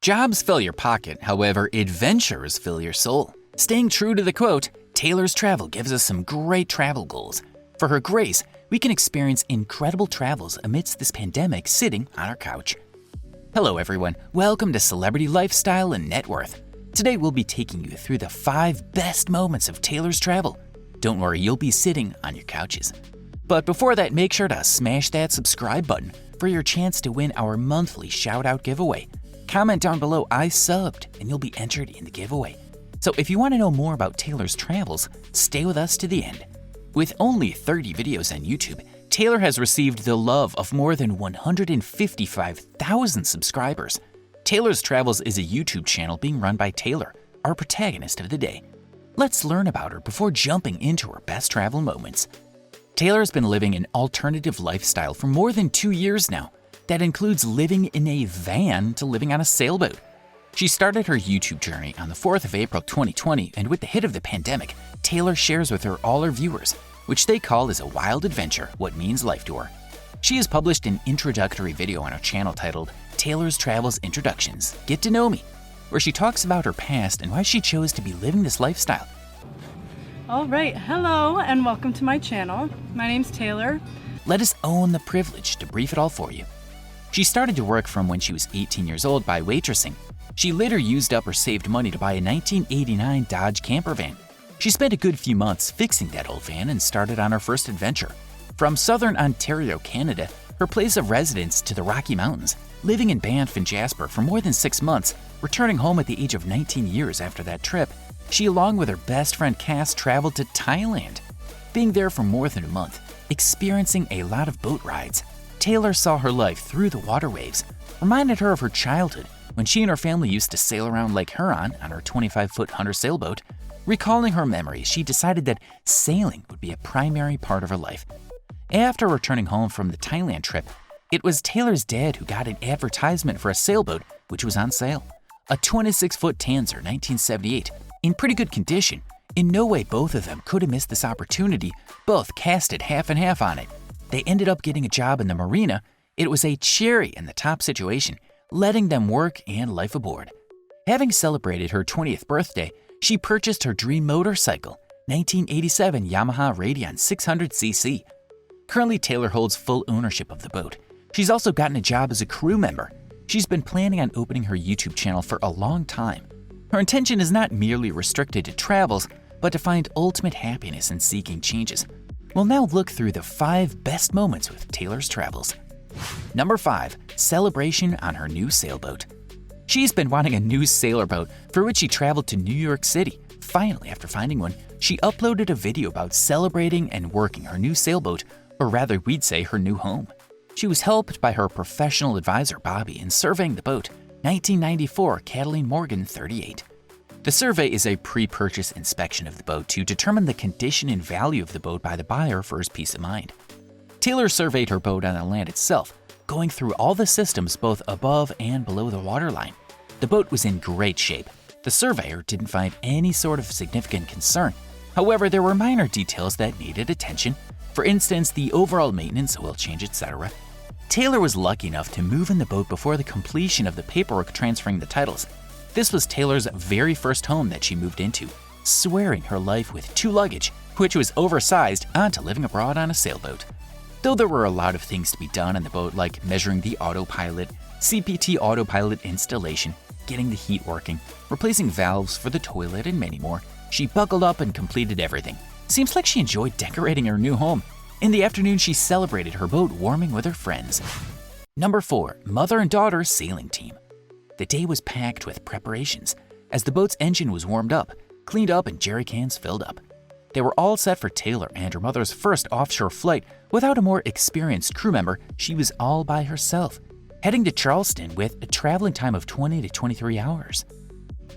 Jobs fill your pocket, however, adventures fill your soul. Staying true to the quote, Taylor's Travel gives us some great travel goals. For her grace, we can experience incredible travels amidst this pandemic sitting on our couch. Hello everyone, welcome to Celebrity Lifestyle and Net Worth. Today we'll be taking you through the 5 best moments of Taylor's travel. Don't worry, you'll be sitting on your couches. But before that, make sure to smash that subscribe button for your chance to win our monthly shout-out giveaway. Comment down below, I subbed, and you'll be entered in the giveaway. So if you want to know more about Taylor's travels, stay with us to the end. With only 30 videos on YouTube, Taylor has received the love of more than 155,000 subscribers. Taylor's Travels is a YouTube channel being run by Taylor, our protagonist of the day. Let's learn about her before jumping into her best travel moments. Taylor has been living an alternative lifestyle for more than 2 years now. That includes living in a van to living on a sailboat. She started her YouTube journey on the 4th of April 2020, and with the hit of the pandemic, Taylor shares with all her viewers, which they call as a wild adventure, what means life to her. She has published an introductory video on her channel titled Taylor's Travels Introductions, Get to Know Me, where she talks about her past and why she chose to be living this lifestyle. All right, hello and welcome to my channel. My name's Taylor. Let us own the privilege to brief it all for you. She started to work from when she was 18 years old by waitressing. She later used up or saved money to buy a 1989 Dodge camper van. She spent a good few months fixing that old van and started on her first adventure. From southern Ontario, Canada, her place of residence to the Rocky Mountains, living in Banff and Jasper for more than 6 months, returning home at the age of 19 years after that trip, she along with her best friend Cass traveled to Thailand. Being there for more than a month, experiencing a lot of boat rides, Taylor saw her life through the water waves, reminded her of her childhood when she and her family used to sail around Lake Huron on her 25-foot Hunter sailboat. Recalling her memories, she decided that sailing would be a primary part of her life. After returning home from the Thailand trip, it was Taylor's dad who got an advertisement for a sailboat which was on sale. A 26-foot Tanzer 1978, in pretty good condition. In no way both of them could have missed this opportunity. Both casted half and half on it. They ended up getting a job in the marina. It was a cherry in the top situation, letting them work and life aboard. Having celebrated her 20th birthday, she purchased her dream motorcycle, 1987 Yamaha Radeon 600cc. Currently, Taylor holds full ownership of the boat. She's also gotten a job as a crew member. She's been planning on opening her YouTube channel for a long time. Her intention is not merely restricted to travels, but to find ultimate happiness in seeking changes. We'll now look through the 5 best moments with Taylor's travels. Number 5, celebration on her new sailboat. She's been wanting a new sailor-boat, for which she traveled to New York City. Finally, after finding one, she uploaded a video about celebrating and working her new sailboat, or rather we'd say her new home. She was helped by her professional advisor Bobby in surveying the boat, 1994 Catalina Morgan 38. The survey is a pre-purchase inspection of the boat to determine the condition and value of the boat by the buyer for his peace of mind. Taylor surveyed her boat on the land itself, going through all the systems both above and below the waterline. The boat was in great shape. The surveyor didn't find any sort of significant concern. However, there were minor details that needed attention. For instance, the overall maintenance, oil change, etc. Taylor was lucky enough to move in the boat before the completion of the paperwork transferring the titles. This was Taylor's very first home that she moved into, swearing her life with 2 luggage, which was oversized, onto living abroad on a sailboat. Though there were a lot of things to be done on the boat, like measuring the autopilot, CPT autopilot installation, getting the heat working, replacing valves for the toilet, and many more, she buckled up and completed everything. Seems like she enjoyed decorating her new home. In the afternoon, she celebrated her boat warming with her friends. Number 4, mother and daughter sailing team. The day was packed with preparations, as the boat's engine was warmed up, cleaned up, and jerry cans filled up. They were all set for Taylor and her mother's first offshore flight. Without a more experienced crew member, she was all by herself, heading to Charleston with a traveling time of 20 to 23 hours.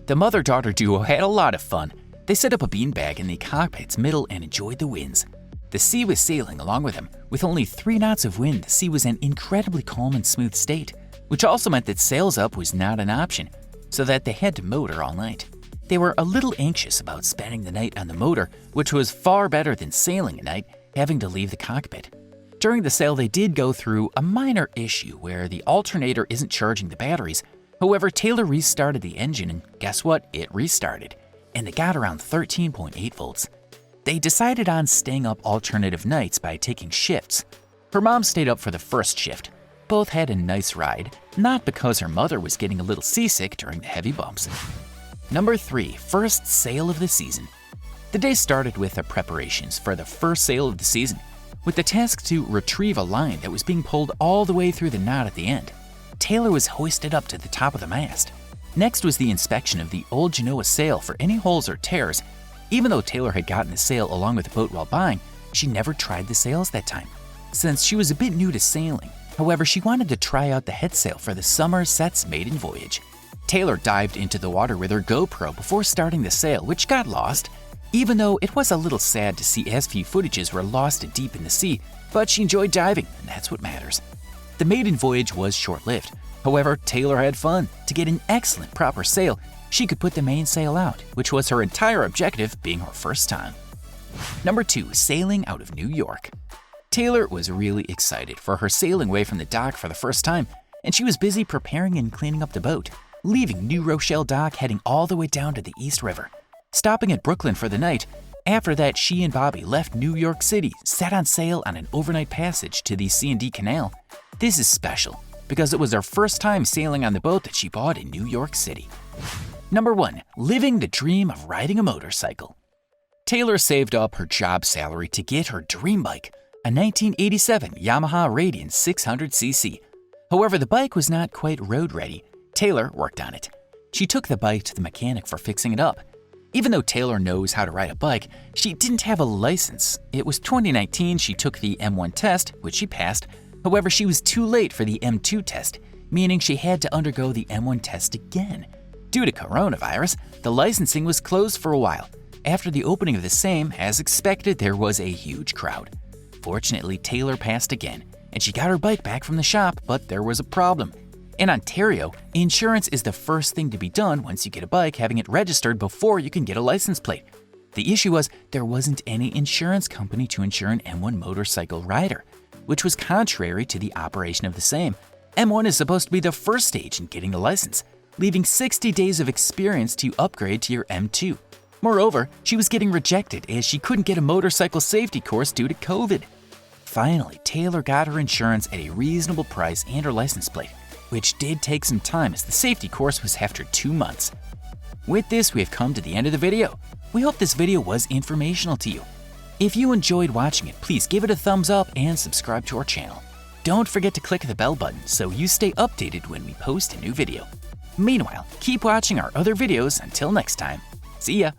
The mother-daughter duo had a lot of fun. They set up a beanbag in the cockpit's middle and enjoyed the winds. The sea was sailing along with them. With only 3 knots of wind, the sea was an incredibly calm and smooth state, which also meant that sails up was not an option, so that they had to motor all night. They were a little anxious about spending the night on the motor, which was far better than sailing at night, having to leave the cockpit. During the sail, they did go through a minor issue where the alternator isn't charging the batteries, However, Taylor restarted the engine and guess what? It restarted, and they got around 13.8 volts. They decided on staying up alternative nights by taking shifts. Her mom stayed up for the first shift. Both had a nice ride, not because her mother was getting a little seasick during the heavy bumps. Number 3, first sail of the season. The day started with the preparations for the first sail of the season, with the task to retrieve a line that was being pulled all the way through the knot at the end. Taylor was hoisted up to the top of the mast. Next was the inspection of the old Genoa sail for any holes or tears. Even though Taylor had gotten the sail along with the boat while buying, she never tried the sails that time, since she was a bit new to sailing. However, she wanted to try out the head sail for the summer set's maiden voyage. Taylor dived into the water with her GoPro before starting the sail, which got lost. Even though it was a little sad to see as few footages were lost deep in the sea, but she enjoyed diving, and that's what matters. The maiden voyage was short-lived. However, Taylor had fun. To get an excellent proper sail, she could put the mainsail out, which was her entire objective being her first time. Number 2, sailing out of New York. Taylor was really excited for her sailing away from the dock for the first time, and she was busy preparing and cleaning up the boat, leaving New Rochelle dock heading all the way down to the East River. Stopping at Brooklyn for the night, after that she and Bobby left New York City, set on sail on an overnight passage to the C&D Canal. This is special because it was her first time sailing on the boat that she bought in New York City. Number 1, living the dream of riding a motorcycle. Taylor saved up her job salary to get her dream bike, a 1987 Yamaha Radian 600cc. However, the bike was not quite road ready. Taylor worked on it. She took the bike to the mechanic for fixing it up. Even though Taylor knows how to ride a bike, she didn't have a license. It was 2019 she took the M1 test, which she passed. However, she was too late for the M2 test, meaning she had to undergo the M1 test again. Due to coronavirus, the licensing was closed for a while. After the opening of the same, as expected, there was a huge crowd. Fortunately, Taylor passed again, and she got her bike back from the shop, but there was a problem. In Ontario, insurance is the first thing to be done once you get a bike, having it registered before you can get a license plate. The issue was there wasn't any insurance company to insure an M1 motorcycle rider, which was contrary to the operation of the same. M1 is supposed to be the first stage in getting a license, leaving 60 days of experience to upgrade to your M2. Moreover, she was getting rejected as she couldn't get a motorcycle safety course due to COVID. Finally, Taylor got her insurance at a reasonable price and her license plate, which did take some time as the safety course was after 2 months. With this, we have come to the end of the video. We hope this video was informational to you. If you enjoyed watching it, please give it a thumbs up and subscribe to our channel. Don't forget to click the bell button so you stay updated when we post a new video. Meanwhile, keep watching our other videos until next time. See ya!